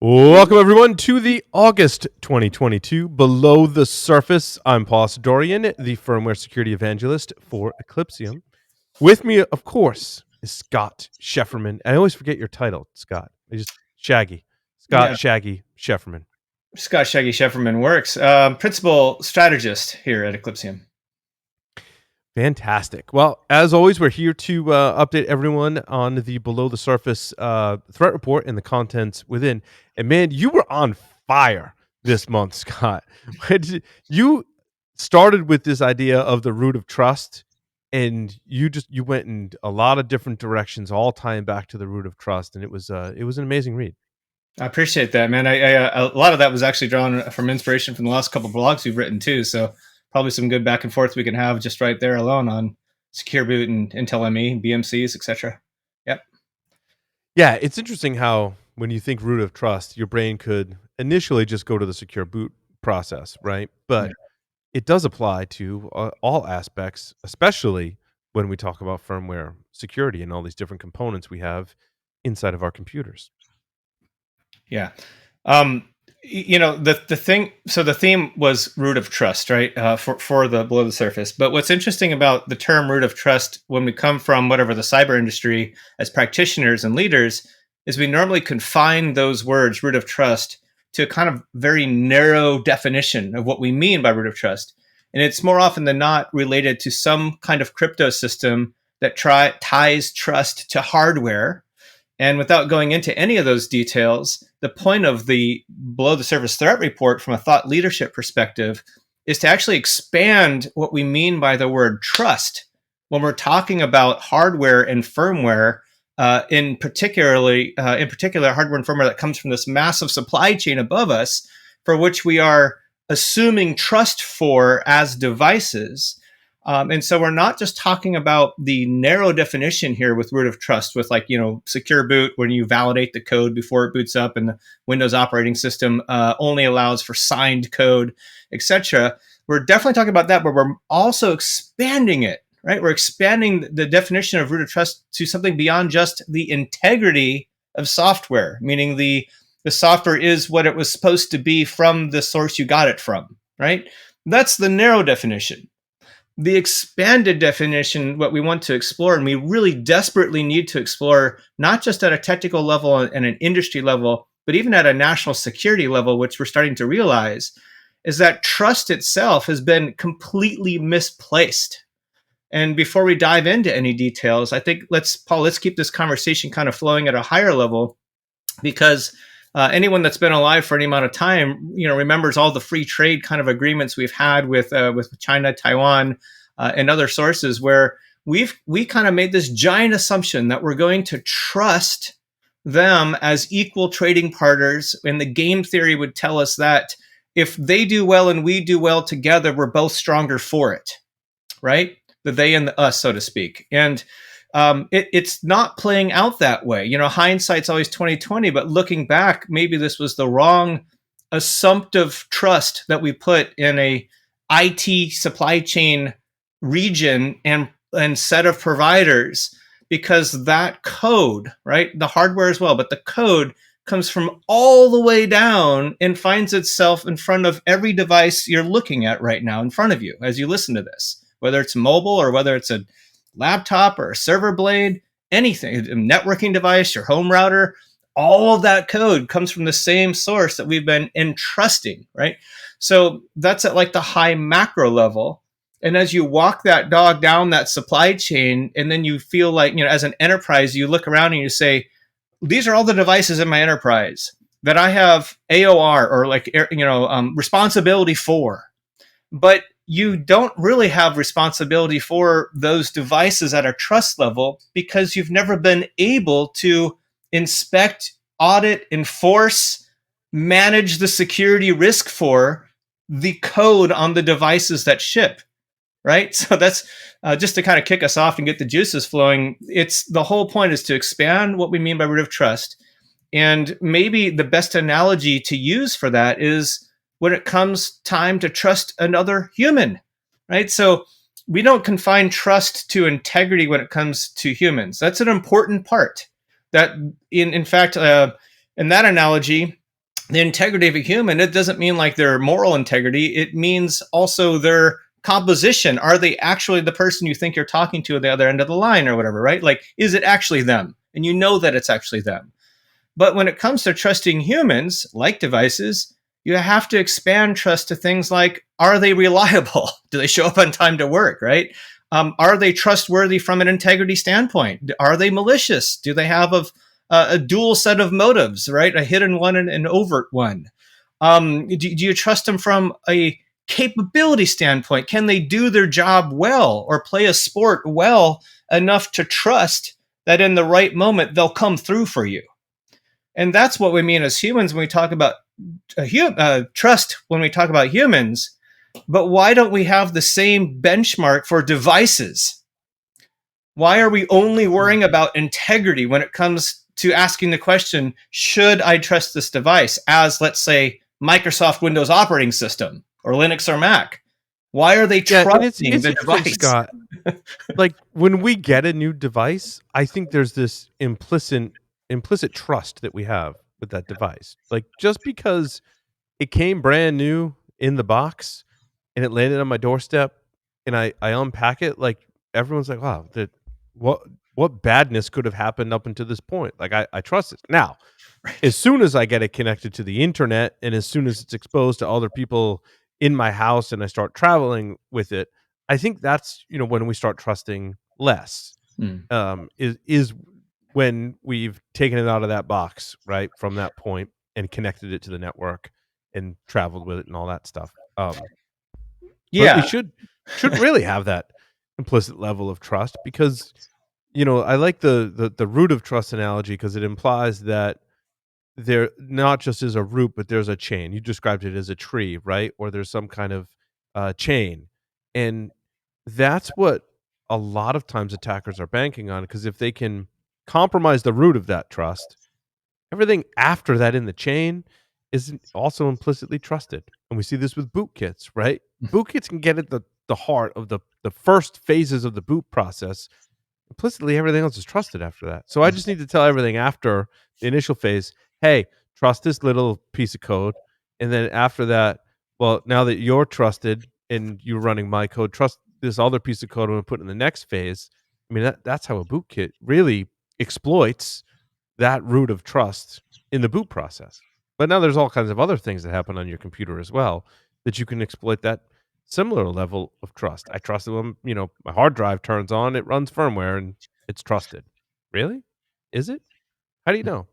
Welcome, everyone, to the August 2022 Below the Surface. I'm Paul Sidorian, the firmware security evangelist for Eclipsium. With me, of course, is Scott Shefferman. I always forget your title, Scott. Shaggy. Scott Yeah, Shaggy Shefferman. Scott Shaggy Shefferman works. Principal strategist here at Eclipsium. Fantastic. Well, as always, we're here to update everyone on the Below the Surface threat report and the contents within. And man, you were on fire this month, Scott. You started with this idea of the root of trust, and you went in a lot of different directions, all tying back to the root of trust, and it was an amazing read. I appreciate that, man. A lot of that was actually drawn from inspiration from the last couple of blogs we've written too. So probably some good back and forth we can have just right there alone on Secure Boot and Intel ME, BMCs, etc. Yep. Yeah, it's interesting how when you think root of trust, your brain could initially just go to the secure boot process, right? Yeah. But it does apply to all aspects, especially when we talk about firmware security and all these different components we have inside of our computers. Yeah. Um, the thing. So the theme was root of trust, right? For the below the surface. But what's interesting about the term root of trust when we come from whatever the cyber industry as practitioners and leaders is we normally confine those words root of trust to a kind of very narrow definition of what we mean by root of trust. And it's more often than not related to some kind of crypto system that ties trust to hardware. And without going into any of those details, the point of the below the surface threat report from a thought leadership perspective is to actually expand what we mean by the word trust when we're talking about hardware and firmware, in particular hardware and firmware that comes from this massive supply chain above us, for which we are assuming trust for as devices. And so we're not just talking about the narrow definition here with root of trust, with secure boot, when you validate the code before it boots up, and the Windows operating system only allows for signed code, etc. We're definitely talking about that, but we're also expanding it, right? We're expanding the definition of root of trust to something beyond just the integrity of software, meaning the software is what it was supposed to be from the source you got it from, right? That's the narrow definition. The expanded definition, what we want to explore, and we really desperately need to explore, not just at a technical level and an industry level, but even at a national security level, which we're starting to realize, is that trust itself has been completely misplaced. And before we dive into any details, I think let's keep this conversation kind of flowing at a higher level, because anyone that's been alive for any amount of time, remembers all the free trade kind of agreements we've had with China, Taiwan, and other sources, where we kind of made this giant assumption that we're going to trust them as equal trading partners, and the game theory would tell us that if they do well and we do well together, we're both stronger for it, right? The they and the us, so to speak. And it's not playing out that way. Hindsight's always 2020, but looking back, maybe this was the wrong assumptive trust that we put in a IT supply chain region and set of providers, because that code, right, the hardware as well, but the code comes from all the way down and finds itself in front of every device you're looking at right now in front of you as you listen to this, whether it's mobile or whether it's a laptop or a server blade, anything, a networking device, your home router. All of that code comes from the same source that we've been entrusting, right? So that's at like the high macro level. And as you walk that dog down that supply chain, and then you feel like, as an enterprise, you look around and you say, these are all the devices in my enterprise that I have AOR or responsibility for. But you don't really have responsibility for those devices at a trust level, because you've never been able to inspect, audit, enforce, manage the security risk for the code on the devices that ship, right? So that's just to kind of kick us off and get the juices flowing. It's the whole point is to expand what we mean by root of trust. And maybe the best analogy to use for that is when it comes time to trust another human, right? So we don't confine trust to integrity when it comes to humans. That's an important part. That in fact, in that analogy, the integrity of a human, it doesn't mean like their moral integrity. It means also their composition. Are they actually the person you think you're talking to at the other end of the line or whatever, right? Like, is it actually them? And you know that it's actually them. But when it comes to trusting humans, like devices, you have to expand trust to things like, are they reliable? Do they show up on time to work, right? Are they trustworthy from an integrity standpoint? Are they malicious? Do they have a dual set of motives, right? A hidden one and an overt one. Do you trust them from a capability standpoint? Can they do their job well or play a sport well enough to trust that in the right moment they'll come through for you? And that's what we mean as humans when we talk about trust, when we talk about humans. But why don't we have the same benchmark for devices? Why are we only worrying about integrity when it comes to asking the question, should I trust this device as, let's say, Microsoft Windows operating system or Linux or Mac? Why are they And it's trusting the interesting, device? Scott. Like when we get a new device, I think there's this implicit trust that we have with that device. Like just because it came brand new in the box and it landed on my doorstep and I unpack it, like everyone's like, wow, what what badness could have happened up until this point? Like I trust it. Now, as soon as I get it connected to the internet and as soon as it's exposed to other people in my house and I start traveling with it, I think that's, when we start trusting less. Hmm. Is when we've taken it out of that box, right, from that point and connected it to the network and traveled with it and all that stuff. But we Yeah. should really have that implicit level of trust because I like the root of trust analogy because it implies that there not just is a root, but there's a chain. You described it as a tree, right? Or there's some kind of chain. And that's what a lot of times attackers are banking on because if they can compromise the root of that trust, everything after that in the chain is also implicitly trusted. And we see this with boot kits, right? Boot kits can get at the heart of the first phases of the boot process. Implicitly, everything else is trusted after that. So I just need to tell everything after the initial phase, hey, trust this little piece of code. And then after that, well, now that you're trusted and you're running my code, trust this other piece of code I'm going to put in the next phase. I mean, that's how a boot kit really exploits that root of trust in the boot process. But now there's all kinds of other things that happen on your computer as well that you can exploit that similar level of trust. I trust it when, my hard drive turns on, it runs firmware and it's trusted. Really? Is it? How do you know?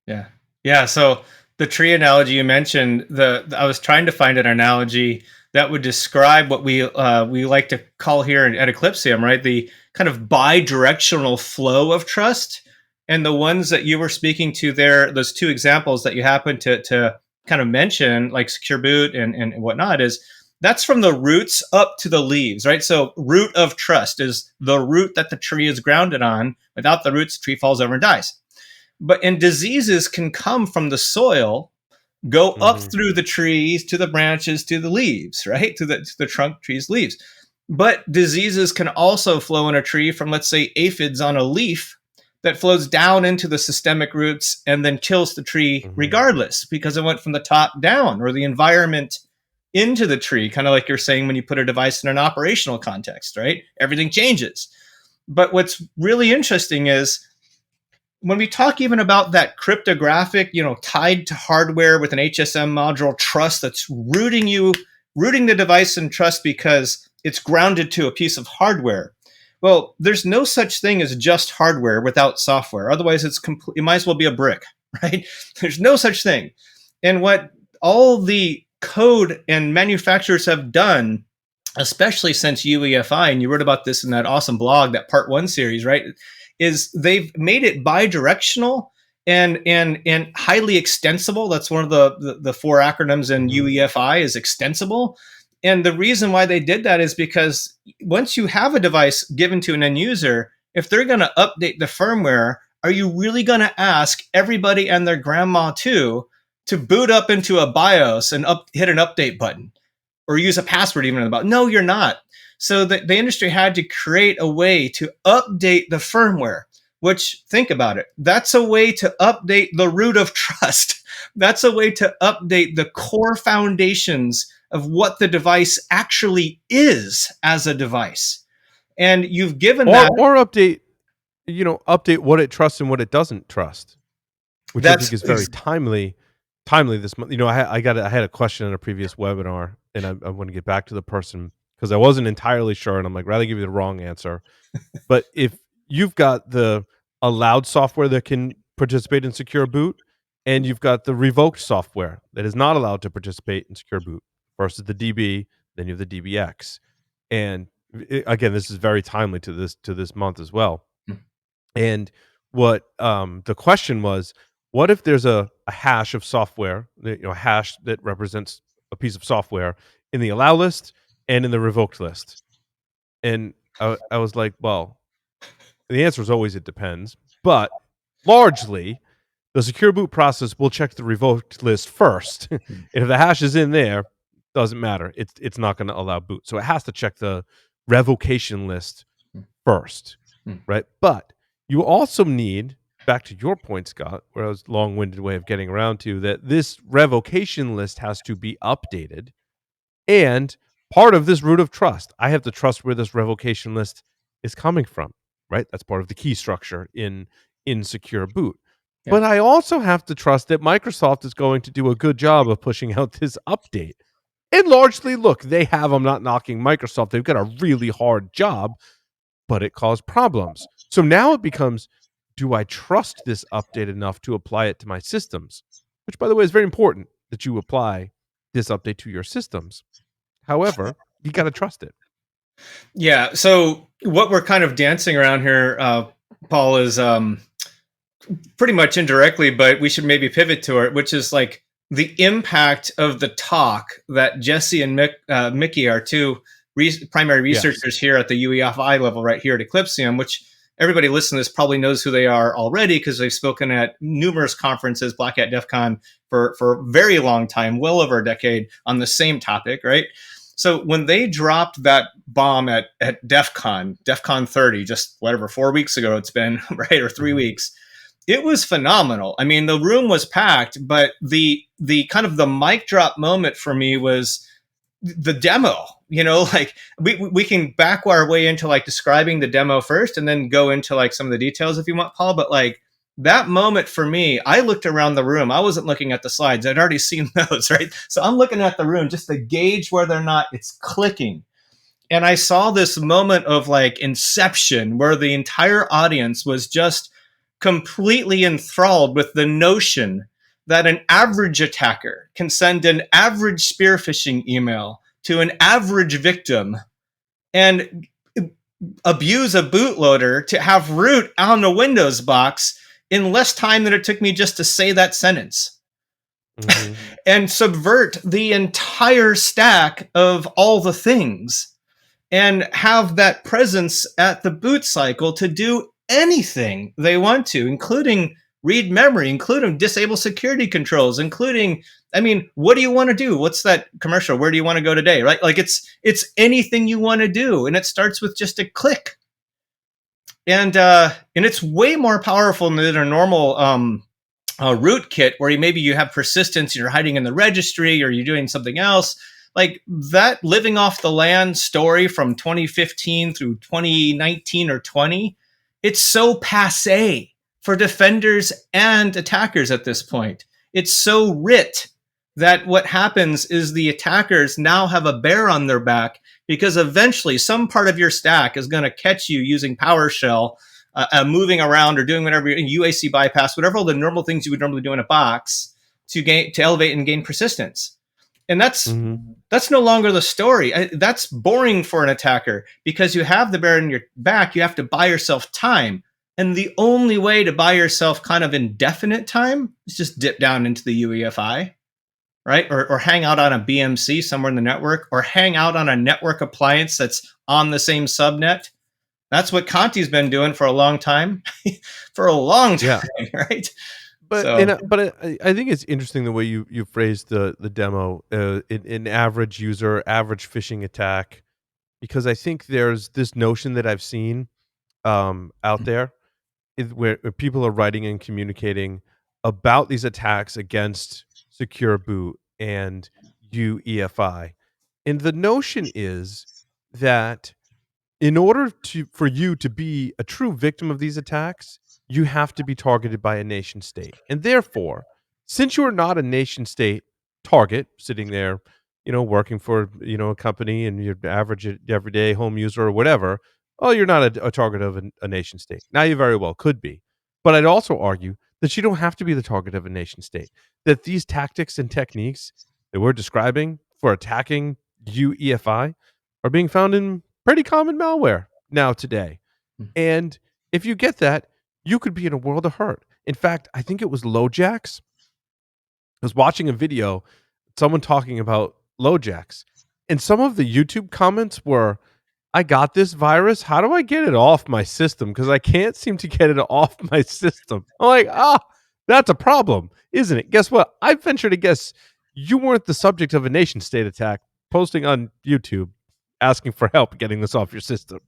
Yeah. Yeah. So the tree analogy you mentioned, I was trying to find an analogy that would describe what we like to call here at Eclipsium, right? The kind of bi-directional flow of trust. And the ones that you were speaking to there, those two examples that you happened to kind of mention, like Secure Boot and whatnot, is that's from the roots up to the leaves, right? So root of trust is the root that the tree is grounded on. Without the roots, the tree falls over and dies. And diseases can come from the soil, go up Mhm. through the trees to the branches to the leaves, right? To the trunk, trees, leaves. But diseases can also flow in a tree from, let's say, aphids on a leaf that flows down into the systemic roots and then kills the tree Mhm. regardless because it went from the top down or the environment into the tree, kind of like you're saying when you put a device in an operational context, right? Everything changes. But what's really interesting is when we talk even about that cryptographic, tied to hardware with an HSM module trust that's rooting the device in trust because it's grounded to a piece of hardware. Well, there's no such thing as just hardware without software. Otherwise, it might as well be a brick, right? There's no such thing. And what all the code and manufacturers have done, especially since UEFI, and you wrote about this in that awesome blog, that part one series, right? Is they've made it bi-directional and highly extensible. That's one of the four acronyms in Mhm. UEFI is extensible. And the reason why they did that is because once you have a device given to an end user, if they're going to update the firmware, are you really going to ask everybody and their grandma too to boot up into a BIOS and hit an update button or use a password even in the button? No, you're not. So the industry had to create a way to update the firmware. which, think about it, that's a way to update the root of trust. That's a way to update the core foundations of what the device actually is as a device. And you've given that. Or update, update what it trusts and what it doesn't trust, which I think That's is very timely this month. I had a question in a previous webinar, and I want to get back to the person because I wasn't entirely sure, and I'm like, rather give you the wrong answer. But if you've got the allowed software that can participate in secure boot, and you've got the revoked software that is not allowed to participate in secure boot, first is the DB, then you have the DBX, and again, this is very timely to this month as well. And what the question was, what if there's a hash of software, a hash that represents a piece of software in the allow list and in the revoked list? And I was like, well, the answer is always it depends, but largely the secure boot process will check the revoked list first. If the hash is in there, doesn't matter. It's not going to allow boot. So it has to check the revocation list first, right? But you also need, back to your point, Scott, where I was long-winded way of getting around to that, this revocation list has to be updated. And part of this root of trust, I have to trust where this revocation list is coming from, right? That's part of the key structure in secure boot. Yeah. But I also have to trust that Microsoft is going to do a good job of pushing out this update. And largely, look, I'm not knocking Microsoft. They've got a really hard job, but it caused problems. So now it becomes, do I trust this update enough to apply it to my systems? Which, by the way, is very important that you apply this update to your systems. However, you got to trust it. Yeah. So what we're kind of dancing around here, Paul, is pretty much indirectly, but we should maybe pivot to it, which is like the impact of the talk that Jesse and Mickey are two primary researchers here at the UEFI level right here at Eclypsium, which everybody listening to this probably knows who they are already because they've spoken at numerous conferences, Black Hat DEF CON, for a very long time, well over a decade, on the same topic, right? So when they dropped that bomb at DEF CON 30, just whatever, 4 weeks ago it's been, right, or 3 weeks, it was phenomenal. I mean, the room was packed, but the kind of the mic drop moment for me was the demo. Like we can back our way into like describing the demo first and then go into like some of the details if you want, Paul. But like that moment for me, I looked around the room. I wasn't looking at the slides. I'd already seen those, right? So I'm looking at the room just to gauge whether or not it's clicking. And I saw this moment of like inception where the entire audience was just completely enthralled with the notion that an average attacker can send an average spear phishing email to an average victim and abuse a bootloader to have root on the Windows box in less time than it took me just to say that sentence. Mm-hmm. And subvert the entire stack of all the things and have that presence at the boot cycle to do anything they want to, including read memory, including disable security controls, including, I mean, what do you want to do? What's that commercial? Where do you want to go today? Right? Like it's anything you want to do. And it starts with just a click. And it's way more powerful than a normal rootkit where maybe you have persistence, you're hiding in the registry or you're doing something else. Like that living off the land story from 2015 through 2019 or 20, it's so passé for defenders and attackers at this point. It's so writ that what happens is the attackers now have a bear on their back because eventually some part of your stack is going to catch you using PowerShell, moving around or doing whatever, UAC bypass, whatever all the normal things you would normally do in a box to elevate and gain persistence. And that's no longer the story. That's boring for an attacker because you have the bear in your back. You have to buy yourself time. And the only way to buy yourself kind of indefinite time is just dip down into the UEFI, right? Or hang out on a BMC somewhere in the network, or hang out on a network appliance that's on the same subnet. That's what Conti's been doing for a long time, right? But I think it's interesting the way you phrased the demo, an average user, average phishing attack, because I think there's this notion that I've seen out there where people are writing and communicating about these attacks against Secure Boot and UEFI. And the notion is that in order for you to be a true victim of these attacks, you have to be targeted by a nation state. And therefore, since you are not a nation state target sitting there, working for, a company and you're average everyday home user or whatever, oh, you're not a target of a nation state. Now you very well could be. But I'd also argue that you don't have to be the target of a nation state. That these tactics and techniques that we're describing for attacking UEFI are being found in pretty common malware now today. And if you get that, you could be in a world of hurt. In fact, I think it was LoJax. I was watching a video, someone talking about LoJax, and some of the YouTube comments were, I got this virus. How do I get it off my system? Because I can't seem to get it off my system. I'm like, that's a problem, isn't it? Guess what? I venture to guess you weren't the subject of a nation state attack posting on YouTube asking for help getting this off your system.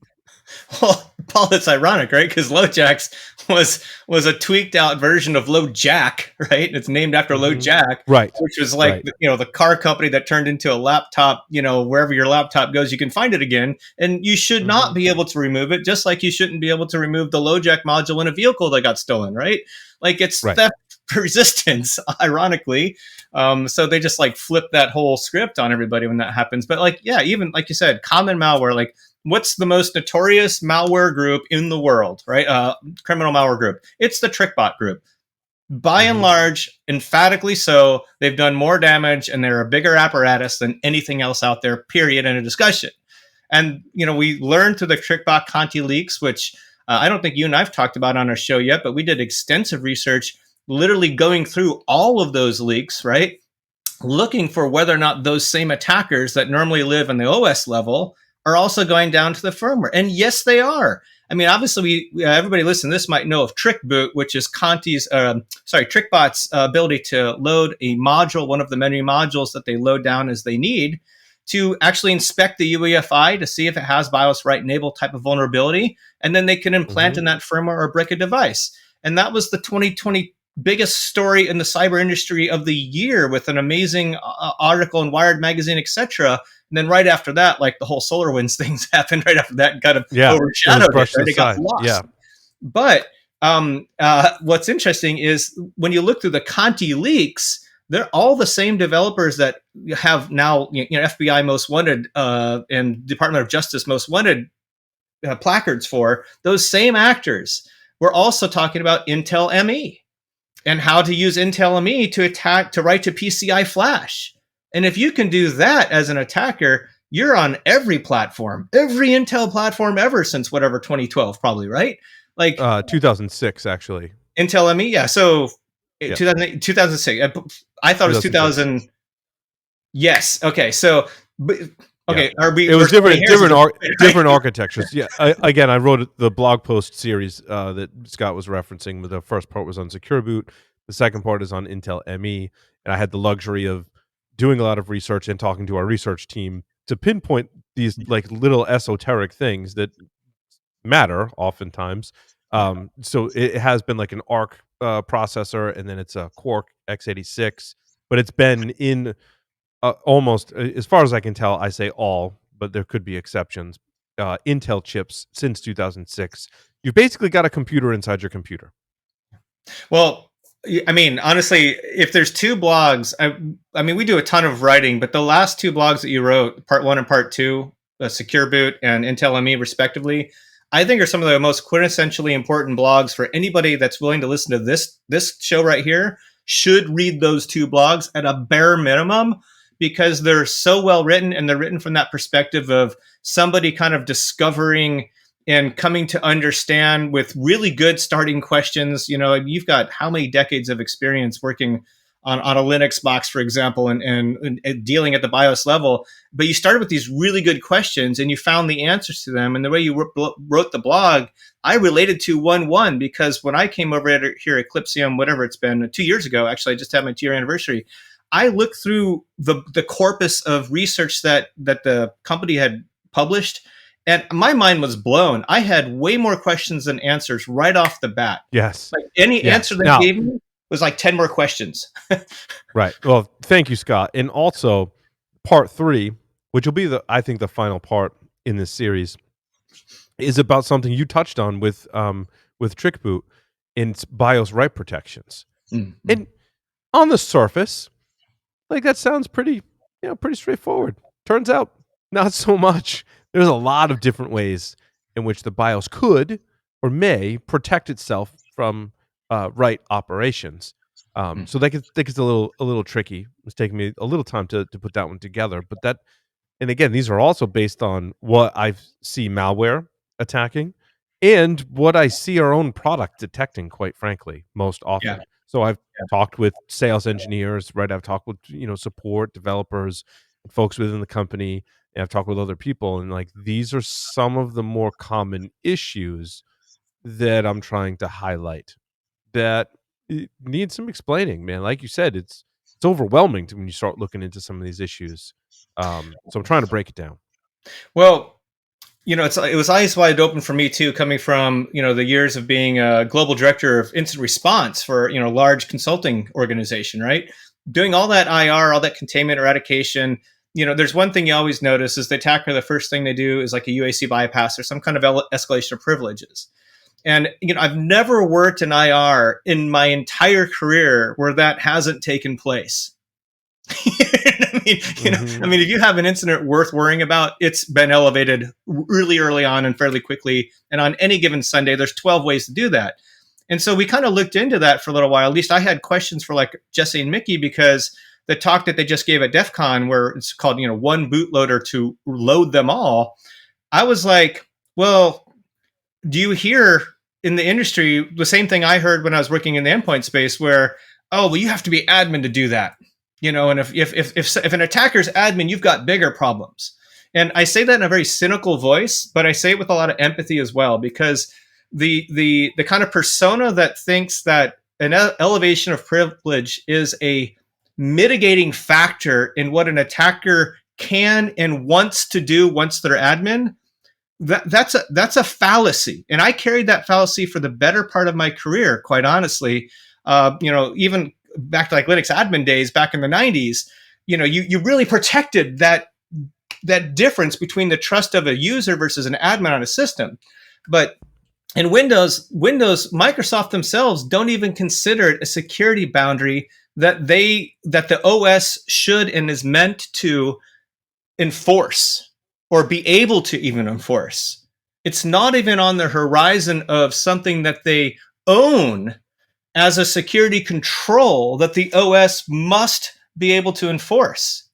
Well, Paul, it's ironic, right? Because LoJax was a tweaked out version of LoJack, right? It's named after LoJack, right? Which was like the car company that turned into a laptop. Wherever your laptop goes, you can find it again, and you should not be able to remove it. Just like you shouldn't be able to remove the LoJack module in a vehicle that got stolen, right? Like it's theft resistance, ironically. So they just like flip that whole script on everybody when that happens. But even like you said, common malware, like. What's the most notorious malware group in the world, right? Criminal malware group. It's the TrickBot group. By and large, emphatically so, they've done more damage and they're a bigger apparatus than anything else out there, period, in a discussion. And, we learned through the TrickBot Conti leaks, which I don't think you and I've talked about on our show yet, but we did extensive research, literally going through all of those leaks, right? Looking for whether or not those same attackers that normally live in the OS level are also going down to the firmware. And yes, they are. I mean, obviously, everybody listening to this might know of TrickBoot, which is TrickBot's ability to load a module, one of the many modules that they load down as they need, to actually inspect the UEFI to see if it has BIOS write enable type of vulnerability. And then they can implant in that firmware or break a device. And that was the 2020 biggest story in the cyber industry of the year, with an amazing article in Wired magazine, etc. And then right after that, like the whole SolarWinds things happened right after that and kind of overshadowed it. Right? It got lost. Yeah. But what's interesting is when you look through the Conti leaks, they're all the same developers that have now FBI Most Wanted and Department of Justice Most Wanted placards for. Those same actors were also talking about Intel ME and how to use Intel ME to write to PCI Flash. And if you can do that as an attacker, you're on every platform, every Intel platform ever since whatever 2012, probably, right? Like 2006, actually. Intel ME, yeah. So 2006. I thought it was 2000. Yes. Okay. So, okay. Yeah. It was different architectures. Yeah. Again, I wrote the blog post series that Scott was referencing. The first part was on Secure Boot. The second part is on Intel ME, and I had the luxury of doing a lot of research and talking to our research team to pinpoint these like little esoteric things that matter oftentimes. So it has been like an ARC processor, and then it's a Quark x86, but it's been in almost, as far as I can tell, I say all, but there could be exceptions, Intel chips since 2006. You've basically got a computer inside your computer. Well, I mean, honestly, if there's two blogs, I mean, we do a ton of writing, but the last two blogs that you wrote, part 1 and part 2, Secure Boot and Intel ME respectively, I think are some of the most quintessentially important blogs for anybody that's willing to listen to this show right here. Should read those two blogs at a bare minimum, because they're so well written, and they're written from that perspective of somebody kind of discovering and coming to understand with really good starting questions. You've got how many decades of experience working on a Linux box, for example, and dealing at the BIOS level. But you started with these really good questions and you found the answers to them. And the way you wrote the blog, I related to 1-1, because when I came over here at Eclipsium, whatever it's been, 2 years ago, actually, I just had my 2-year anniversary. I looked through the corpus of research that the company had published, And my mind was blown. I had way more questions than answers right off the bat. Yes. Like any answer Yes. they Now, gave me was like 10 more questions. right. Well, thank you, Scott. And also, part 3, which will be I think the final part in this series, is about something you touched on with TrickBoot and its BIOS write protections. Mm-hmm. And on the surface, like that sounds pretty straightforward. Turns out not so much. There's a lot of different ways in which the BIOS could or may protect itself from write operations. So that gets a little tricky. It's taking me a little time to put that one together. But that, and again, these are also based on what I see malware attacking and what I see our own product detecting, quite frankly, most often. Yeah. So I've talked with sales engineers, right? I've talked with, support developers, folks within the company, and I've talked with other people, and like these are some of the more common issues that I'm trying to highlight that need some explaining, man. Like you said, it's overwhelming when you start looking into some of these issues. So I'm trying to break it down. Well, it was eyes wide open for me too, coming from the years of being a global director of incident response for large consulting organization, right? Doing all that IR, all that containment eradication. There's one thing you always notice is the attacker. The first thing they do is like a UAC bypass or some kind of escalation of privileges. And I've never worked in IR in my entire career where that hasn't taken place. If you have an incident worth worrying about, it's been elevated really early on and fairly quickly. And on any given Sunday, there's 12 ways to do that. And so we kind of looked into that for a little while. At least I had questions for like Jesse and Mickey, because the talk that they just gave at DEF CON, where it's called, one bootloader to load them all. I was like, well, do you hear in the industry the same thing I heard when I was working in the endpoint space, where, oh, well, you have to be admin to do that. And if an attacker's admin, you've got bigger problems. And I say that in a very cynical voice, but I say it with a lot of empathy as well, because the kind of persona that thinks that an elevation of privilege is a mitigating factor in what an attacker can and wants to do once they're admin, that's a fallacy. And I carried that fallacy for the better part of my career, quite honestly. Even back to like Linux admin days back in the 90s, you really protected that difference between the trust of a user versus an admin on a system. But in Windows, Microsoft themselves don't even consider it a security boundary that the OS should and is meant to enforce or be able to even enforce. It's not even on the horizon of something that they own as a security control that the OS must be able to enforce.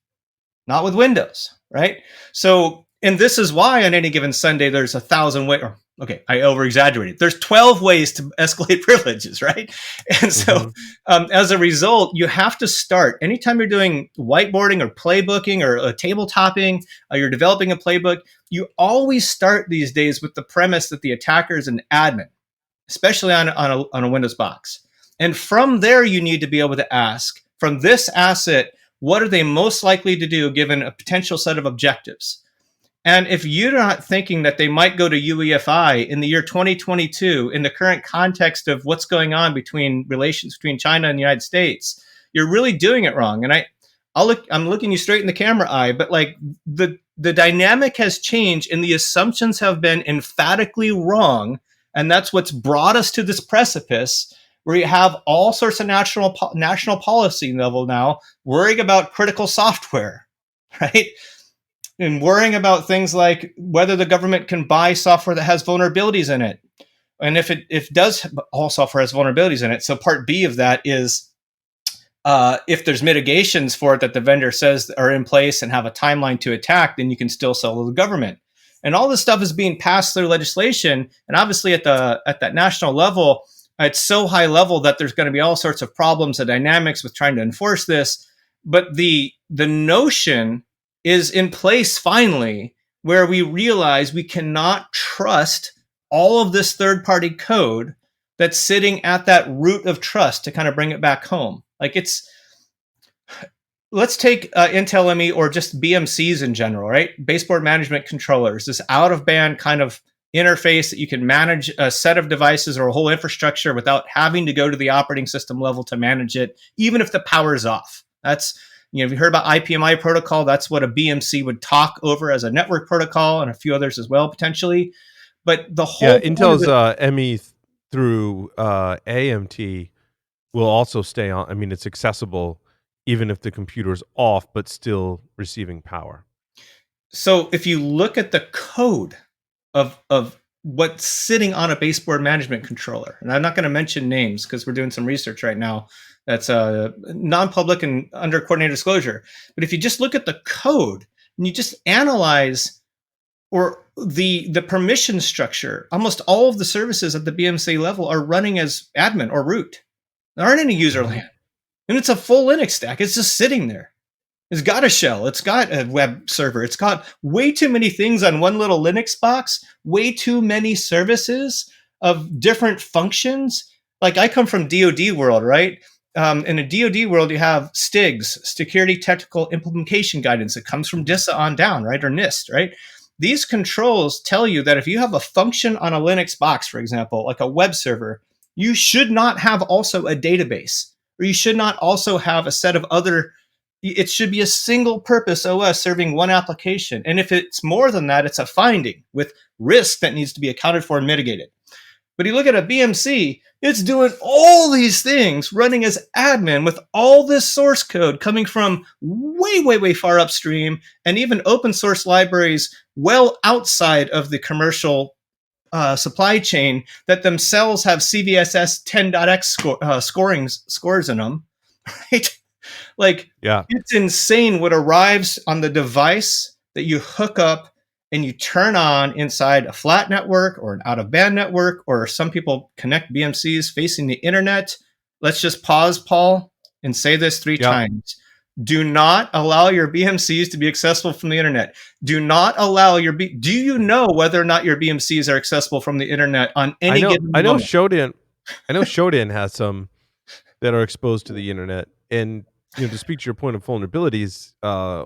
Not with Windows, right? So, and this is why on any given Sunday, there's 1,000 ways. Okay, I over-exaggerated. There's 12 ways to escalate privileges, right? And so as a result, you have to start. Anytime you're doing whiteboarding or playbooking or tabletopping, you're developing a playbook, you always start these days with the premise that the attacker is an admin, especially on a Windows box. And from there, you need to be able to ask, from this asset, what are they most likely to do given a potential set of objectives? And if you're not thinking that they might go to UEFI in the year 2022, in the current context of what's going on between relations between China and the United States, you're really doing it wrong. And I'm looking you straight in the camera eye, but like the dynamic has changed and the assumptions have been emphatically wrong. And that's what's brought us to this precipice where you have all sorts of national policy level now worrying about critical software, right? And worrying about things like whether the government can buy software that has vulnerabilities in it. And if does, all software has vulnerabilities in it. So part B of that is if there's mitigations for it that the vendor says are in place and have a timeline to attack, then you can still sell to the government. And all this stuff is being passed through legislation. And obviously at that national level, it's so high level that there's going to be all sorts of problems and dynamics with trying to enforce this. But the notion is in place finally, where we realize we cannot trust all of this third-party code that's sitting at that root of trust to kind of bring it back home. Like let's take Intel ME or just BMCs in general, right? Baseboard management controllers, this out of band kind of interface that you can manage a set of devices or a whole infrastructure without having to go to the operating system level to manage it, even if the power is off. That's, if you heard about IPMI protocol, that's what a BMC would talk over as a network protocol, and a few others as well, potentially. But the Yeah, whole point of Intel's it, ME through AMT will also stay on. I mean, it's accessible even if the computer's off, but still receiving power. so if you look at the code of what's sitting on a baseboard management controller. And I'm not going to mention names because we're doing some research right now that's non-public and under coordinated disclosure. But if you just look at the code and you just analyze or the permission structure, almost all of the services at the BMC level are running as admin or root. There aren't any user land. And it's a full Linux stack. It's just sitting there. It's got a shell. It's got a web server. It's got way too many things on one little Linux box, way too many services of different functions. Like I come from DoD world, right? In a DoD world, you have STIGs, Security Technical Implementation Guidance. It comes from DISA on down, right? Or NIST, right? These controls tell you that if you have a function on a Linux box, for example, like a web server, you should not have also a database, or you should not also have a set of other. It should be a single purpose OS serving one application. And if it's more than that, it's a finding with risk that needs to be accounted for and mitigated. But you look at a BMC, it's doing all these things running as admin with all this source code coming from way, way, way far upstream, and even open source libraries well outside of the commercial supply chain that themselves have CVSS 10.x scores in them, right? Like, Yeah. it's insane what arrives on the device that you hook up and you turn on inside a flat network or an out of band network, or some people connect BMCs facing the internet. Let's just pause, Paul, and say this three times. Do not allow your BMCs to be accessible from the internet. Do not allow your do you know whether or not your BMCs are accessible from the internet on any given moment? I know Shodan has some that are exposed to the internet. And to speak to your point of vulnerabilities,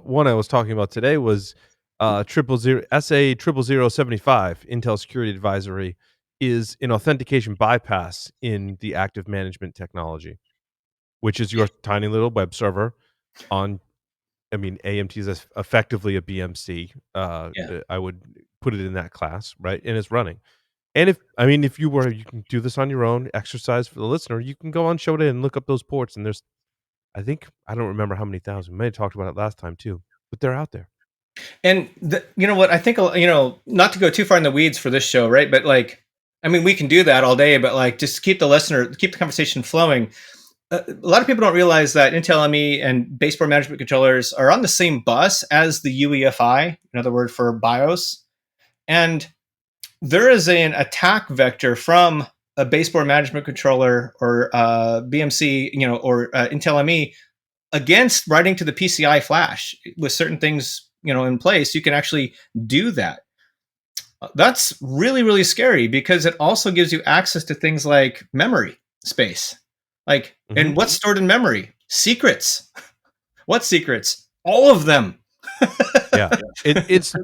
one I was talking about today was SA 00075 Intel Security Advisory is an authentication bypass in the active management technology, which is your tiny little web server on. I mean, AMT is effectively a BMC. I would put it in that class, right? And it's running. And if you can do this on your own, exercise for the listener, you can go on Shoda and look up those ports. And there's, I don't remember how many thousand. We may have talked about it last time too, but they're out there. And you know what? I think, not to go too far in the weeds for this show, right? But we can do that all day, but just keep the conversation flowing. A lot of people don't realize that Intel ME and baseboard management controllers are on the same bus as the UEFI, another word for BIOS. And there is an attack vector from a baseboard management controller or BMC, or Intel ME against writing to the PCI flash with certain things, in place. You can actually do that. That's really, really scary because it also gives you access to things like memory space. And what's stored in memory? Secrets. What secrets? All of them. Yeah. It's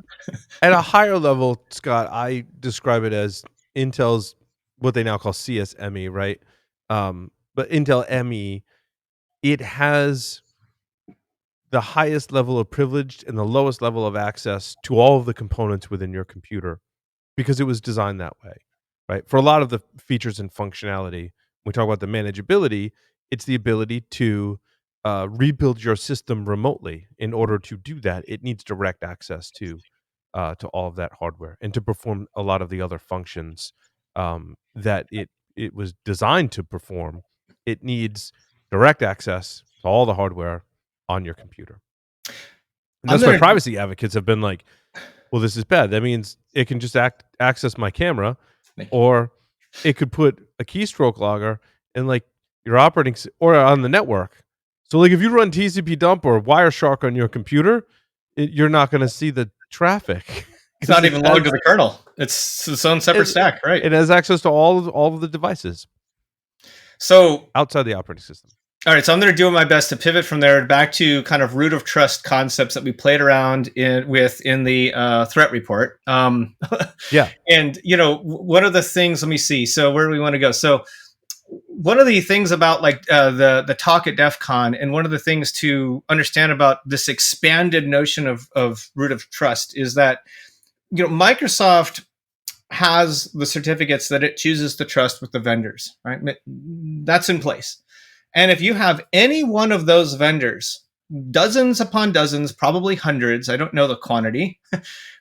at a higher level, Scott, I describe it as Intel's what they now call CSME, right? But Intel ME, it has the highest level of privilege and the lowest level of access to all of the components within your computer because it was designed that way, right? For a lot of the features and functionality, when we talk about the manageability, it's the ability to rebuild your system remotely. In order to do that, it needs direct access to all of that hardware and to perform a lot of the other functions that it was designed to perform. It needs direct access to all the hardware on your computer. And that's why privacy advocates have been like, well, this is bad. That means it can just access my camera, or it could put a keystroke logger in your operating or on the network. So if you run TCP dump or Wireshark on your computer, you're not going to see the traffic. It's not even logged to the kernel. It's its own separate stack, right? It has access to all of the devices. So outside the operating system. All right, so I'm going to do my best to pivot from there back to kind of root of trust concepts that we played around in the threat report. Yeah. And what are the things? Let me see. So where do we want to go? So one of the things about like the talk at DEF CON, and one of the things to understand about this expanded notion of root of trust is that Microsoft has the certificates that it chooses to trust with the vendors, right? That's in place. And if you have any one of those vendors, dozens upon dozens, probably hundreds, I don't know the quantity,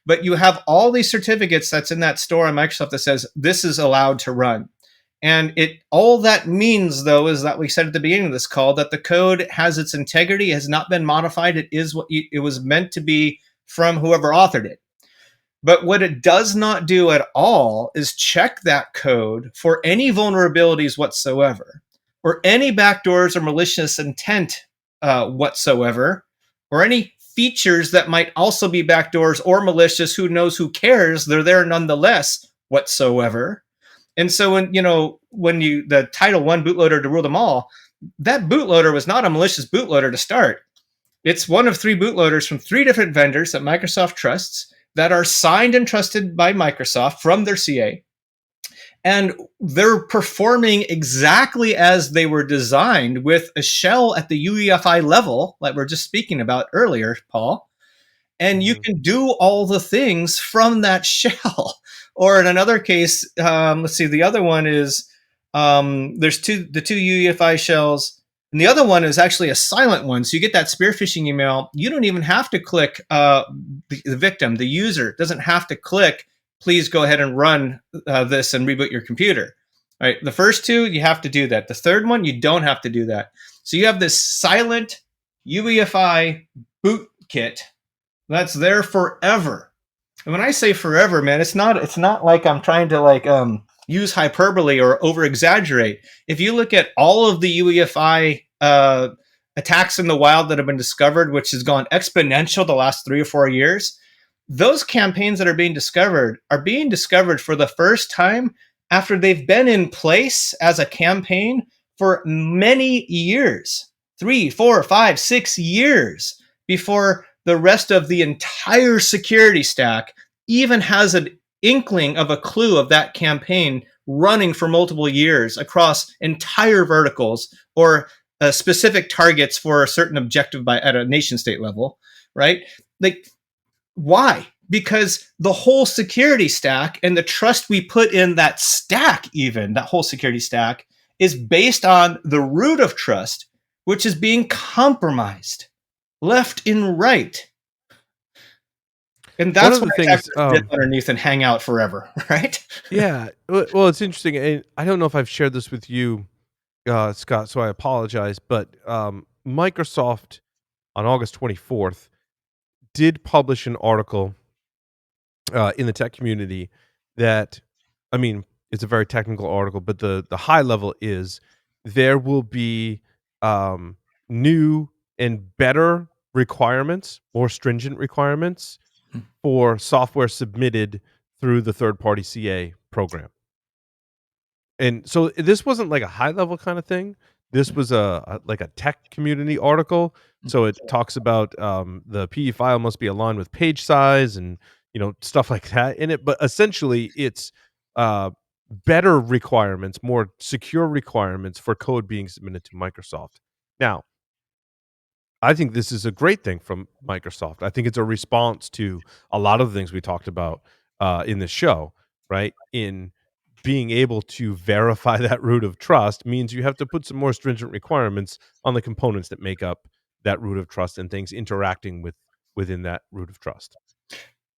but you have all these certificates that's in that store on Microsoft that says this is allowed to run. And all that means, though, is that we said at the beginning of this call that the code has its integrity, has not been modified. It is what it was meant to be from whoever authored it. But what it does not do at all is check that code for any vulnerabilities whatsoever, or any backdoors or malicious intent whatsoever, or any features that might also be backdoors or malicious. Who knows? Who cares? They're there nonetheless whatsoever. And so when the Title One bootloader to rule them all, that bootloader was not a malicious bootloader to start. It's one of 3 bootloaders from 3 different vendors that Microsoft trusts that are signed and trusted by Microsoft from their CA. And they're performing exactly as they were designed, with a shell at the UEFI level, like we're just speaking about earlier, Paul. And you can do all the things from that shell. Or in another case, let's see, the other one is there's the 2 UEFI shells, and the other one is actually a silent one. So you get that spear phishing email. You don't even have to click the victim, the user doesn't have to click, please go ahead and run this and reboot your computer. All right. The first 2, you have to do that. The third one, you don't have to do that. So you have this silent UEFI boot kit that's there forever. And when I say forever, man, it's not like I'm trying to use hyperbole or over exaggerate. If you look at all of the UEFI attacks in the wild that have been discovered, which has gone exponential the last 3 or 4 years, those campaigns that are being discovered for the first time after they've been in place as a campaign for many years, 3, 4, 5, 6 years before the rest of the entire security stack even has an inkling of a clue of that campaign running for multiple years across entire verticals or specific targets for a certain objective at a nation state level, right? Like, why? Because the whole security stack and the trust we put in that stack, even that whole security stack, is based on the root of trust, which is being compromised left and right. And that's why attackers dip underneath and hang out forever, right? Yeah. Well, it's interesting. And I don't know if I've shared this with you, Scott, so I apologize. But Microsoft on August 24th did publish an article in the tech community that, I mean, it's a very technical article, but the high level is there will be new and better requirements, more stringent requirements for software submitted through the third-party CA program. And so this wasn't like a high-level kind of thing. This was a tech community article. So it talks about the PE file must be aligned with page size and stuff like that in it. But essentially, it's better requirements, more secure requirements for code being submitted to Microsoft. Now, I think this is a great thing from Microsoft. I think it's a response to a lot of the things we talked about in this show, right? In being able to verify that root of trust means you have to put some more stringent requirements on the components that make up that root of trust and things interacting within that root of trust.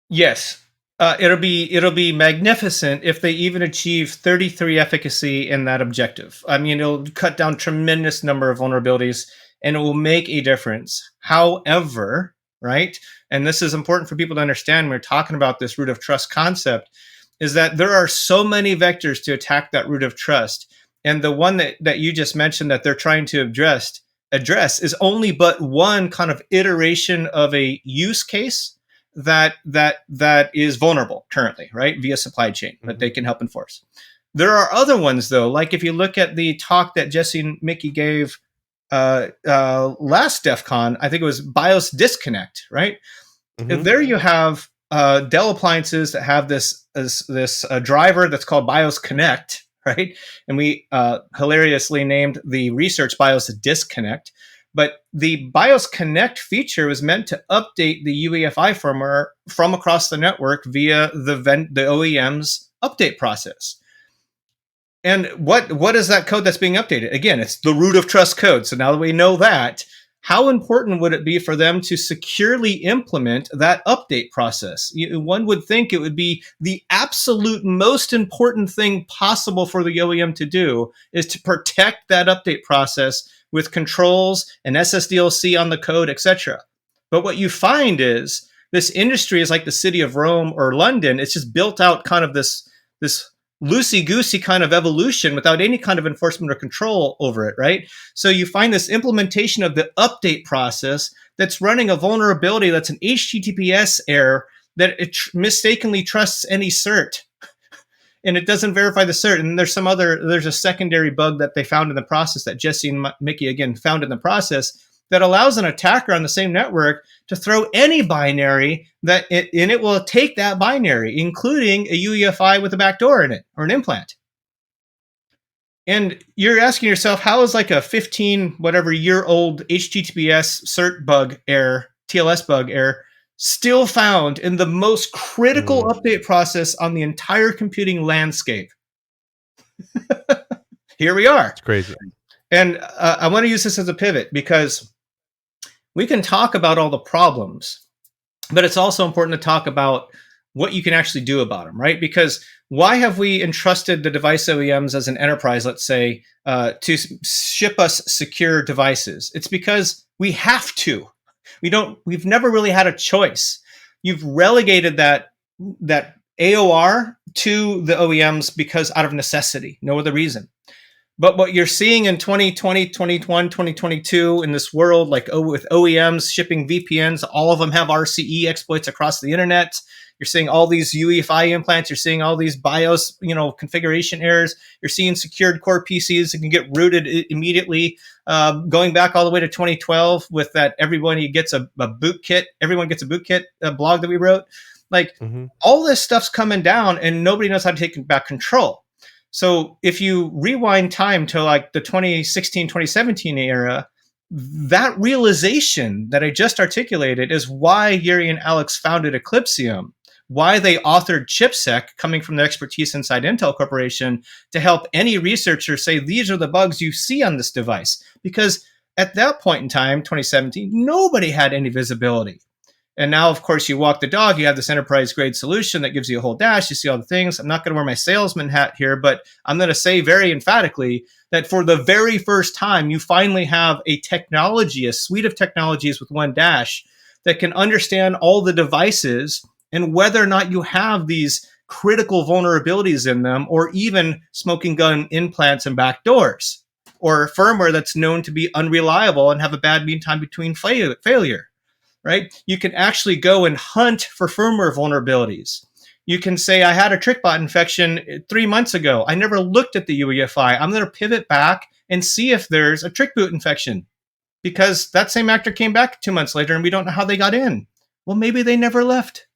Yes. It'll be magnificent if they even achieve 33 efficacy in that objective. I mean, it'll cut down tremendous number of vulnerabilities and it will make a difference. However, right, and this is important for people to understand when we're talking about this root of trust concept, is that there are so many vectors to attack that root of trust. And the one that you just mentioned that they're trying to address is only but one kind of iteration of a use case that is vulnerable currently, right, via supply chain that they can help enforce. There are other ones, though, like if you look at the talk that Jesse and Mickey gave last DEF CON. I think it was BIOS Disconnect, right? Mhm. There you have Dell appliances that have this driver that's called BIOS Connect, right? And we hilariously named the research BIOS Disconnect. But the BIOS Connect feature was meant to update the UEFI firmware from across the network via the OEM's update process. And what is that code that's being updated? Again, it's the root of trust code. So now that we know that, how important would it be for them to securely implement that update process? One would think it would be the absolute most important thing possible for the OEM to do is to protect that update process with controls and SSDLC on the code, etc. But what you find is this industry is like the city of Rome or London. It's just built out kind of this loosey-goosey kind of evolution without any kind of enforcement or control over it, right? So you find this implementation of the update process that's running a vulnerability that's an HTTPS error that it mistakenly trusts any cert. And it doesn't verify the cert. And there's a secondary bug that they found in the process that Jesse and Mickey, again, found in the process that allows an attacker on the same network to throw any binary and it will take that binary, including a UEFI with a backdoor in it or an implant. And you're asking yourself, how is like a 15 whatever year old HTTPS cert bug error, TLS bug error, still found in the most critical update process on the entire computing landscape? Here we are. It's crazy. And I want to use this as a pivot because we can talk about all the problems, but it's also important to talk about what you can actually do about them, right? Because why have we entrusted the device OEMs as an enterprise, let's say, to ship us secure devices? It's because we have to. We've never really had a choice. You've relegated that AOR to the OEMs because out of necessity, no other reason. But what you're seeing in 2020, 2021, 2022 in this world, like with OEMs shipping VPNs, all of them have RCE exploits across the internet. You're seeing all these UEFI implants. You're seeing all these BIOS, configuration errors. You're seeing secured core PCs that can get rooted immediately. Going back all the way to 2012 with that everybody gets a boot kit. Everyone gets a boot kit blog that we wrote. Like all this stuff's coming down and nobody knows how to take back control. So if you rewind time to like the 2016, 2017 era, that realization that I just articulated is why Yuri and Alex founded Eclypsium, why they authored ChipSec, coming from their expertise inside Intel Corporation, to help any researcher say, these are the bugs you see on this device. Because at that point in time, 2017, nobody had any visibility. And now, of course, you walk the dog, you have this enterprise grade solution that gives you a whole dash. You see all the things. I'm not going to wear my salesman hat here, but I'm going to say very emphatically that for the very first time, you finally have a technology, a suite of technologies with one dash that can understand all the devices and whether or not you have these critical vulnerabilities in them, or even smoking gun implants and backdoors, or firmware that's known to be unreliable and have a bad mean time between failure. Right? You can actually go and hunt for firmware vulnerabilities. You can say, I had a TrickBot infection 3 months ago. I never looked at the UEFI. I'm going to pivot back and see if there's a TrickBoot infection because that same actor came back 2 months later and we don't know how they got in. Well, maybe they never left.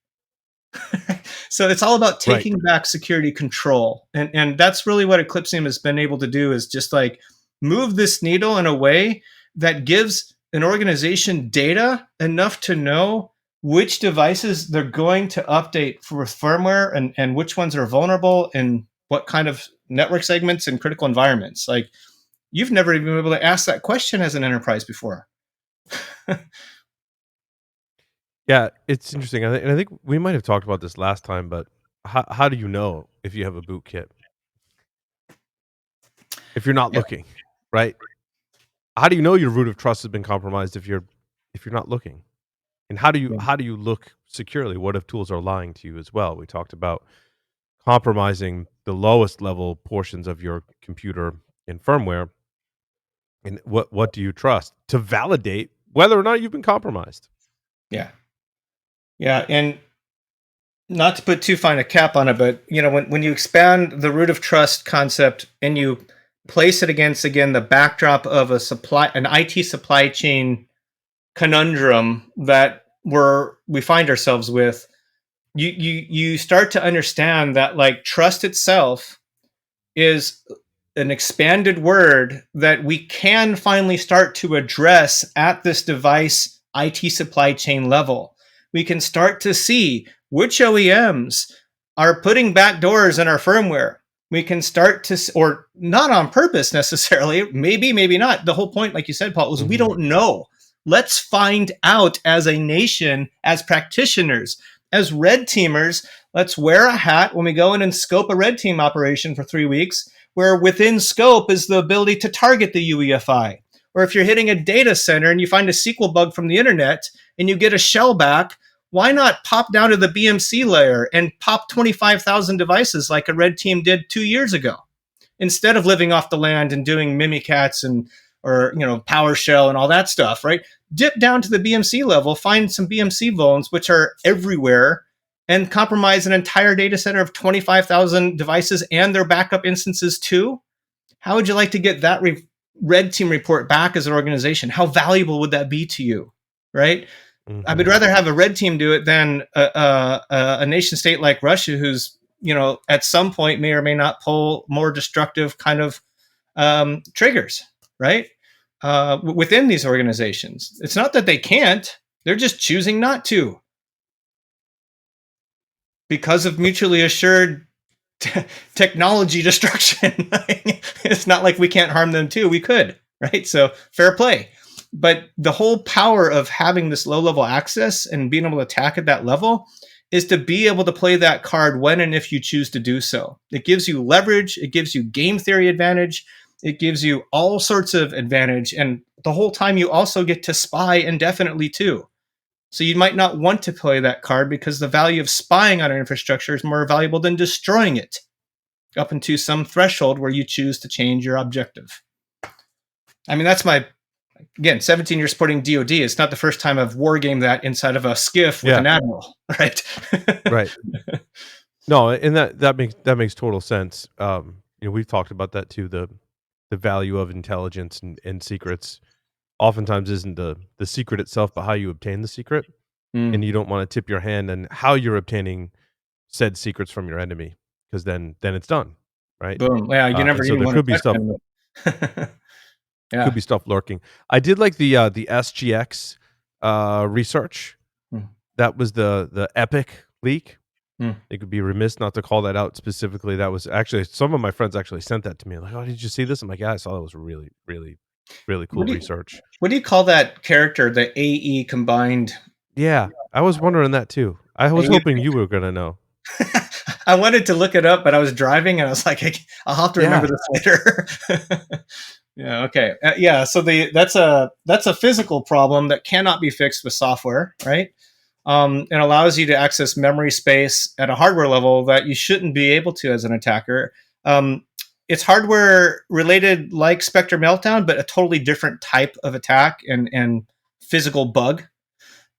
So it's all about taking back security control. And that's really what Eclypsium has been able to do, is just like move this needle in a way that gives an organization data enough to know which devices they're going to update for firmware and which ones are vulnerable and what kind of network segments and critical environments. Like, you've never even been able to ask that question as an enterprise before. Yeah, it's interesting. And I think we might have talked about this last time, but how do you know if you have a boot kit? If you're not looking, right? How do you know your root of trust has been compromised if you're not looking? And how do you look securely? What if tools are lying to you as well? We talked about compromising the lowest level portions of your computer in firmware. And what do you trust to validate whether or not you've been compromised? Yeah. Yeah. And not to put too fine a cap on it, but when you expand the root of trust concept and you place it against, again, the backdrop of an IT supply chain conundrum that we find ourselves with, you start to understand that like trust itself is an expanded word that we can finally start to address at this device IT supply chain level. We can start to see which OEMs are putting backdoors in our firmware. We can start to, or not on purpose necessarily, maybe not. The whole point, like you said, Paul, was we don't know. Let's find out as a nation, as practitioners, as red teamers. Let's wear a hat when we go in and scope a red team operation for 3 weeks, where within scope is the ability to target the UEFI. Or if you're hitting a data center and you find a SQL bug from the internet and you get a shell back, why not pop down to the BMC layer and pop 25,000 devices like a red team did 2 years ago, instead of living off the land and doing Mimikatz and or PowerShell and all that stuff, right? Dip down to the BMC level, find some BMC vulns, which are everywhere, and compromise an entire data center of 25,000 devices and their backup instances too. How would you like to get that red team report back as an organization? How valuable would that be to you, right? I would rather have a red team do it than a nation state like Russia, who's at some point may or may not pull more destructive kind of triggers, right? Within these organizations, it's not that they can't; they're just choosing not to because of mutually assured technology destruction. It's not like we can't harm them too. We could, right? So fair play. But the whole power of having this low level access and being able to attack at that level is to be able to play that card when and if you choose to do so. It gives you leverage. It gives you game theory advantage. It gives you all sorts of advantage. And the whole time you also get to spy indefinitely too. So you might not want to play that card because the value of spying on an infrastructure is more valuable than destroying it up into some threshold where you choose to change your objective. I mean, that's my, again, 17 years supporting DoD. It's not the first time I've wargamed that inside of a skiff with an admiral, right? Right. No, and that makes total sense. We've talked about that too. The value of intelligence and secrets oftentimes isn't the secret itself, but how you obtain the secret. And you don't want to tip your hand on how you're obtaining said secrets from your enemy, because then it's done, right? Boom. Yeah, you never so even there could be stuff. Yeah. Could be stuff lurking. I did like the SGX research. That was the epic leak. It could be remiss not to call that out specifically. That was actually, some of my friends actually sent that to me. Like, oh, did you see this? I'm like, yeah, I saw. It was really, really, really cool research. What do you call that character? The AE combined. Yeah, I was wondering that too. I was hoping you were gonna know. I wanted to look it up, but I was driving and I was like, I'll have to remember this later. Yeah. Okay. Yeah. So that's a physical problem that cannot be fixed with software, right? It allows you to access memory space at a hardware level that you shouldn't be able to as an attacker. It's hardware related, like Spectre Meltdown, but a totally different type of attack and physical bug.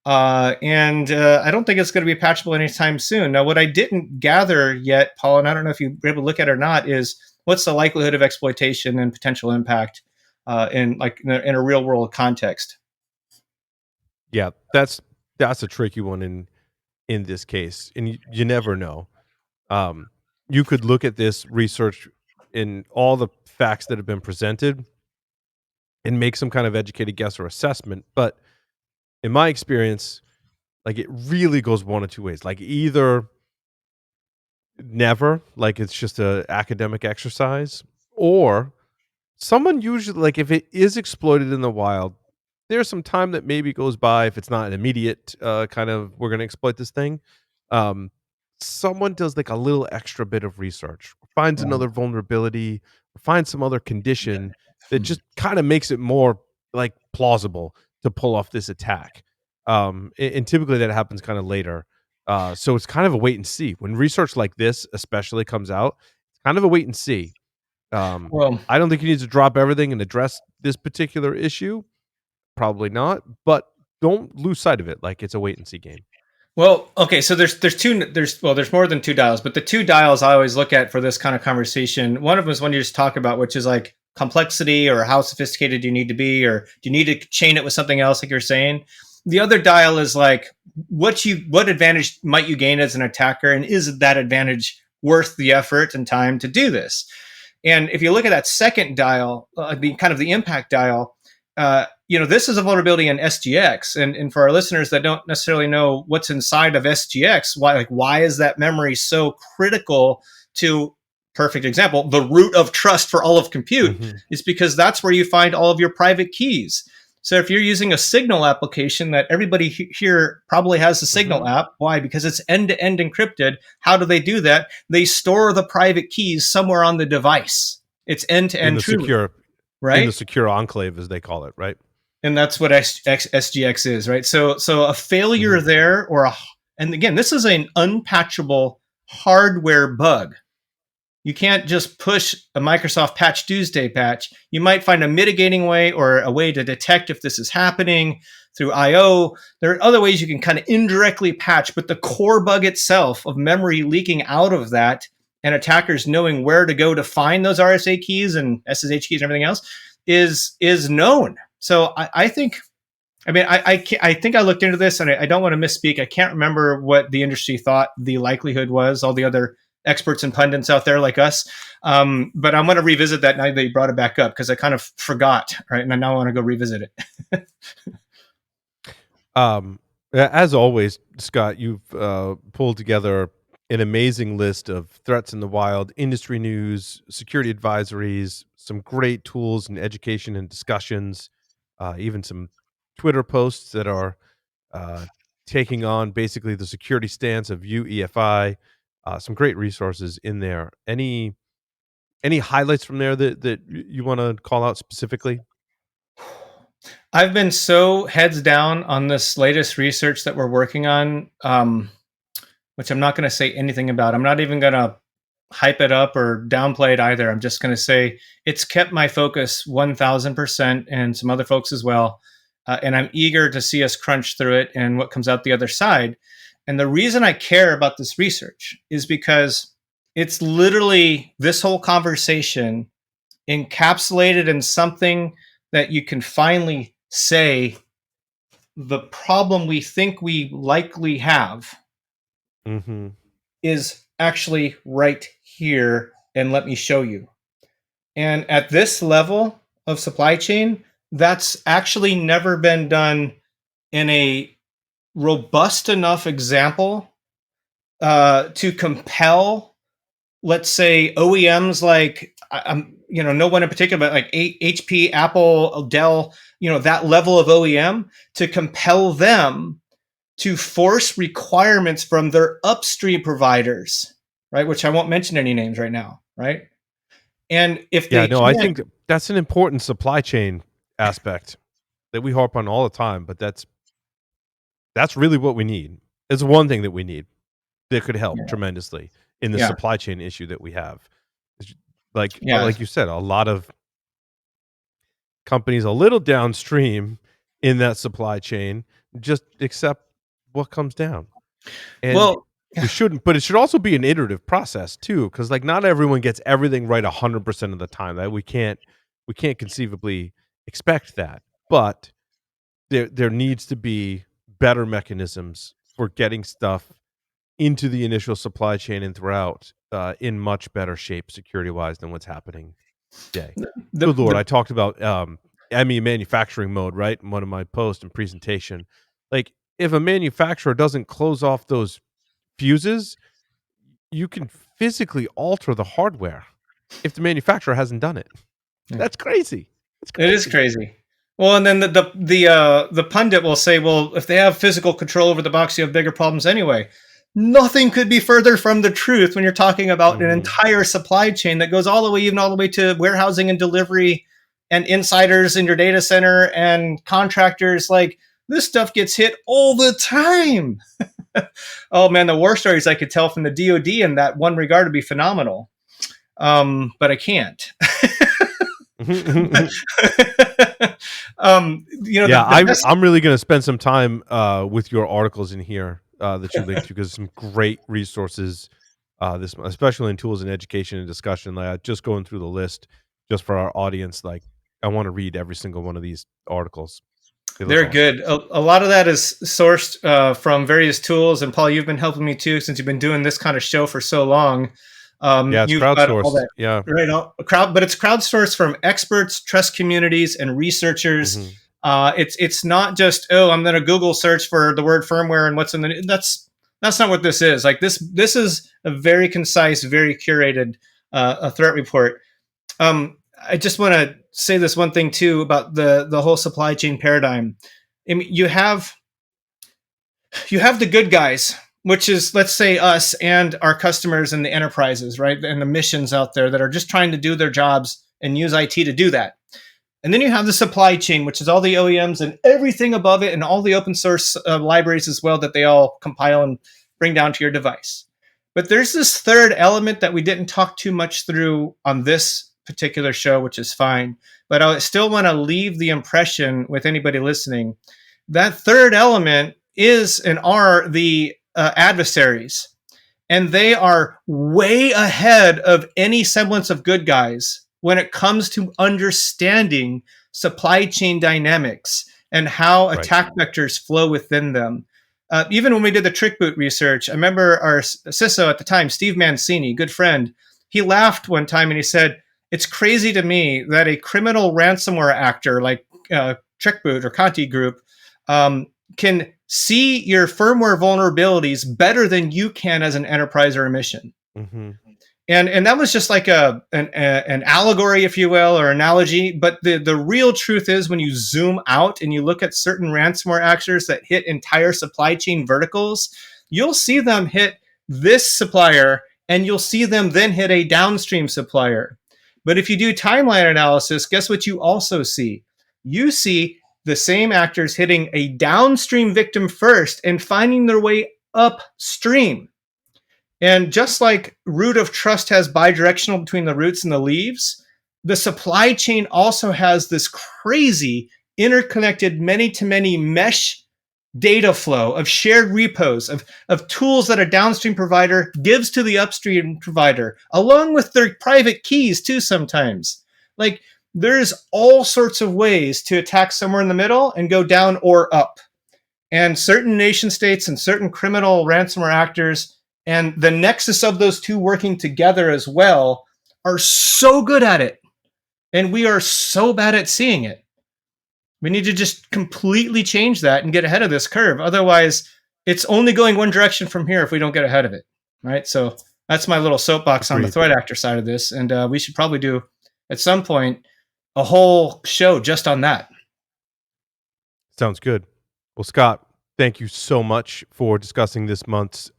And I don't think it's going to be patchable anytime soon. Now, what I didn't gather yet, Paul, and I don't know if you were able to look at it or not, is what's the likelihood of exploitation and potential impact in a real world context. Yeah, that's a tricky one in this case, and you never know. You could look at this research in all the facts that have been presented and make some kind of educated guess or assessment, but in my experience, like, it really goes one of two ways. Like, either never, like it's just a academic exercise, or someone usually, like, if it is exploited in the wild, there's some time that maybe goes by. If it's not an immediate kind of, we're going to exploit this thing, someone does like a little extra bit of research, finds another vulnerability, finds some other condition that just kind of makes it more like plausible to pull off this attack. And typically that happens kind of later. So it's kind of a wait and see. When research like this especially comes out, it's kind of a wait and see. Well, I don't think you need to drop everything and address this particular issue. Probably not, but don't lose sight of it. Like, it's a wait and see game. Well, okay, so there's more than two dials, but the two dials I always look at for this kind of conversation. One of them is one you just talk about, which is like complexity or how sophisticated do you need to be, or do you need to chain it with something else, like you're saying. The other dial is like what advantage might you gain as an attacker, and is that advantage worth the effort and time to do this? And if you look at that second dial, the kind of the impact dial, this is a vulnerability in SGX, and for our listeners that don't necessarily know what's inside of SGX, why is that memory so critical to? Perfect example, the root of trust for all of compute is because that's where you find all of your private keys. So if you're using a Signal application that everybody here probably has a Signal app, why? Because it's end-to-end encrypted. How do they do that? They store the private keys somewhere on the device. It's end-to-end secure, right? In the secure enclave, as they call it, right? And that's what SGX is, right? So a failure there, and again, this is an unpatchable hardware bug. You can't just push a Microsoft Patch Tuesday patch. You might find a mitigating way or a way to detect if this is happening through I/O. There are other ways you can kind of indirectly patch, but the core bug itself of memory leaking out of that and attackers knowing where to go to find those RSA keys and SSH keys and everything else is known. So I think I looked into this, and I don't want to misspeak. I can't remember what the industry thought the likelihood was. All the other experts and pundits out there like us. But I'm going to revisit that now that you brought it back up, because I kind of forgot, right? And I now want to go revisit it. As always, Scott, you've pulled together an amazing list of threats in the wild, industry news, security advisories, some great tools and education and discussions, even some Twitter posts that are taking on basically the security stance of UEFI. Some great resources in there. Any highlights from there that you want to call out specifically? I've been so heads down on this latest research that we're working on, which I'm not going to say anything about. I'm not even going to hype it up or downplay it either. I'm just going to say it's kept my focus 1000%, and some other folks as well. And I'm eager to see us crunch through it and what comes out the other side. And the reason I care about this research is because it's literally this whole conversation encapsulated in something that you can finally say the problem we think we likely have is actually right here, and let me show you. And at this level of supply chain, that's actually never been done in a robust enough example to compel, let's say, OEMs like no one in particular, but like HP, Apple, Dell, that level of OEM, to compel them to force requirements from their upstream providers, right? Which I won't mention any names right now, right? And if I think that's an important supply chain aspect that we harp on all the time, but that's really what we need. It's one thing that we need that could help tremendously in the supply chain issue that we have. Like you said, a lot of companies a little downstream in that supply chain just accept what comes down. And we shouldn't, but it should also be an iterative process too, because like not everyone gets everything right 100% of the time. That we can't conceivably expect that. But there needs to be better mechanisms for getting stuff into the initial supply chain and throughout in much better shape security wise than what's happening today. Good Lord, I talked about ME manufacturing mode, right? In one of my posts and presentation. Like if a manufacturer doesn't close off those fuses, you can physically alter the hardware if the manufacturer hasn't done it. That's crazy. It is crazy. Well, and then the pundit will say, well, if they have physical control over the box, you have bigger problems anyway. Nothing could be further from the truth when you're talking about an entire supply chain that goes all the way to warehousing and delivery and insiders in your data center and contractors. Like this stuff gets hit all the time. Oh man, the war stories I could tell from the DoD in that one regard would be phenomenal. But I can't. I'm really going to spend some time with your articles in here that you linked to, because some great resources this month, especially in tools and education and discussion. Like, just going through the list just for our audience, like I want to read every single one of these articles. It looks They're awesome. good. A lot of that is sourced from various tools. And Paul, you've been helping me too since you've been doing this kind of show for so long. Yeah, it's You've got all crowdsourced. that Yeah. right. But it's crowdsourced from experts, trust communities, and researchers. Hmm. It's not just, oh, I'm going to Google search for the word firmware and what's in the. That's not what this is. Like this is a very concise, very curated a threat report. I just want to say this one thing too about the whole supply chain paradigm. I mean, you have the good guys, which is, let's say, us and our customers and the enterprises, right, and the missions out there that are just trying to do their jobs and use IT to do that. And then you have the supply chain, which is all the OEMs and everything above it, and all the open source libraries as well that they all compile and bring down to your device. But there's this third element that we didn't talk too much through on this particular show, which is fine. But I still want to leave the impression with anybody listening that third element is and are the adversaries. And they are way ahead of any semblance of good guys when it comes to understanding supply chain dynamics and how Right. attack vectors flow within them. Even when we did the trick boot research, I remember our CISO at the time, Steve Mancini, good friend, he laughed one time and he said, "It's crazy to me that a criminal ransomware actor like Trick Boot or Conti Group can see your firmware vulnerabilities better than you can as an enterprise or a mission." Hmm. And that was just like an allegory, if you will, or analogy. But the real truth is, when you zoom out and you look at certain ransomware actors that hit entire supply chain verticals, you'll see them hit this supplier and you'll see them then hit a downstream supplier. But if you do timeline analysis, guess what you also see? You see the same actors hitting a downstream victim first and finding their way upstream. And just like root of trust has bidirectional between the roots and the leaves, the supply chain also has this crazy interconnected many to many mesh data flow of shared repos, of tools that a downstream provider gives to the upstream provider, along with their private keys too sometimes. Like, there's all sorts of ways to attack somewhere in the middle and go down or up. And certain nation states and certain criminal ransomware actors and the nexus of those two working together as well are so good at it. And we are so bad at seeing it. We need to just completely change that and get ahead of this curve. Otherwise, it's only going one direction from here if we don't get ahead of it. Right. So that's my little soapbox on the Agreed. threat actor side of this. And we should probably do at some point a whole show just on that. Sounds good. Well, Scott, thank you so much for discussing this month's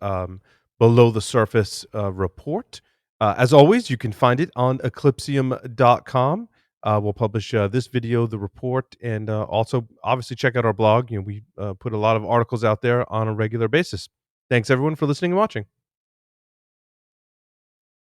Below the Surface report. As always, you can find it on eclipsium.com. We'll publish this video, the report, and also obviously check out our blog. You know, we put a lot of articles out there on a regular basis. Thanks everyone for listening and watching.